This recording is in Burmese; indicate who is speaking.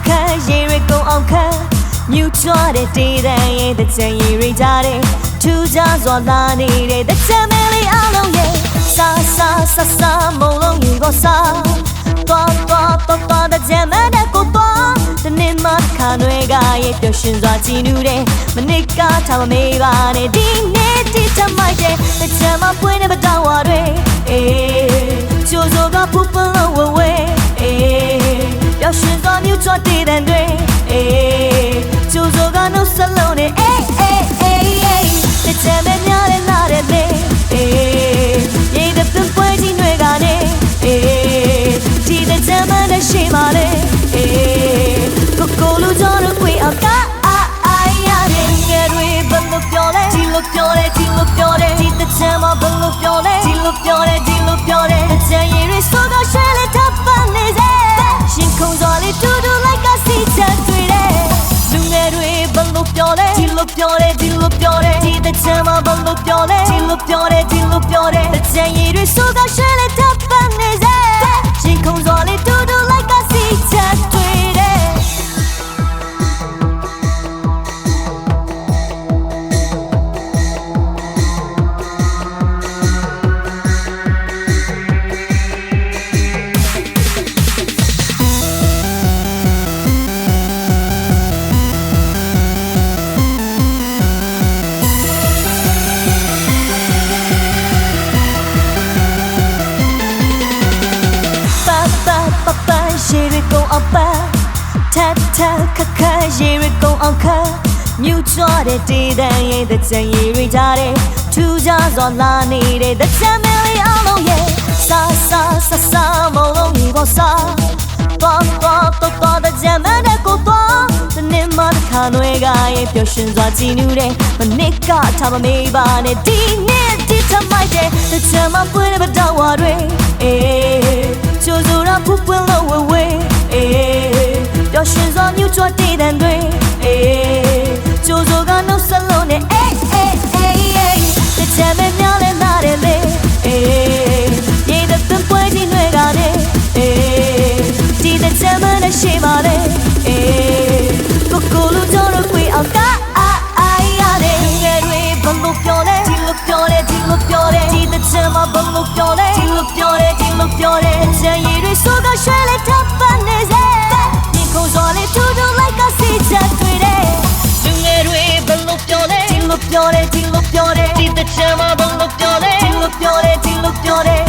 Speaker 1: ခရေရကုန်အောင်ခမြူချွားတဲ့တေးတန်ရဲ့တချင်ရေရိကြတဲ့ထူးခြားစွာလာနေတဲ့တချင်မလေးအလုံးရဲ့ဆာမုံလုံးရေပေါ်စားသွားတချင်မတဲ့ကိုသွားတနေ့မှခါနွယ်ကရဲ့ပျော်ရွှင်စွာကြည်နူးတဲ့မနစ်ကထားမမေးပါနဲ့ဒီနေ့တိထမိုက်တဲ့တချင်မပွင့်တဲ့ပတောင်းဝါတွေကျိုးစိုးကပူပလုံးဝဲပျော်ရွှင်စွာမြူချွားတေးတန်တွေကျိုးစိုးကနှုတ်စလုံးနဲ့တချင်မများတဲ့လာတဲ့လေရေတပင်ပွဲကြီးတွေကနေဒီတချင်မနဲ့ရှိပါလေကိုလူကြောတို့ခွေအောင်ကရတယ်ငယ်တွေဘယ်လိုပြောလဲဒီလိုပြောတယ်ဒီတချင်မဘယ်လိုပြောလဲဒီလိုပြောတယ်တချင်ရည်တွေဆိုတော့ရှယ်လေးတပ်ပန်းနေစေရှင်ခုံစွာလေးတူတူလိုက်ကစီချန်တွေ့တယ်လူငယ်တွေဘယ်လိုပြောလဲဒီလိုပြောတယ်ဒီတချင်မဘယ်လိုပြောလဲဒီလိုပြောတယ်တချင်ရည်တွေဆိုတော့ရှယ်လေးတပ်ပန်းနေစေရှင်ခုံစွာလေးတူတူလိုက်ကစီချန်တွေ့တယ်ရေရကုန်အောင်ပါခရေရကုန်အောင်ခမြူချွားတဲ့တေးတန်ရဲ့တချင်ရည်ရိကြတဲ့ထူးခြားစွာလာနေတဲ့တချင်မလေးအလုံးရဲ့ဆာမုံလုံးရေပေါ်စားသွားတချင်မတဲ့ကိုသွားတနေ့မှခါနွယ်ကရဲ့ပျော်ရွှင်စွာကြည်နူးတဲ့မနစ်ကထားမမေးပါနဲ့ဒီနေ့ဒီထမိုက်တဲ့တချင်မပွင့်တဲ့ပတောင်းဝါတွေကျိုးစိုးရပူပွင့်လို့ဝဲပျော်ရွှင်စွာမြူချွားတေးတန်တွေကျိုးစိုးကနှုတ်စလုံးနဲ့တချင်မများလဲလာတယ်လေရေတပင်ပွဲကြီးတွေကနေဒီတချင်မနဲ့ရှိပါလေကိုလူကြောတို့ခွေအောင်ကရတယ်ငယ်တွေဘယ်လိုပြောလဲဒီလိုပြောတယ်ဒီတချင်မဘယ်လိုပြောလဲဒီလိုပြောတယ်တချင်ရည်တွေဆိုတော့ရှယ်လေးတပ်ပန်းနေစေဒီခုံစွာလေးတူတူလိုက်ကစီချန်တွေ့တယ်လူငယ်တွေဘယ်လိုပြောလဲဒီလိုပြောတယ်ဒီတချင်မဘယ်လိုပြောလဲဒီလိုပြောတယ်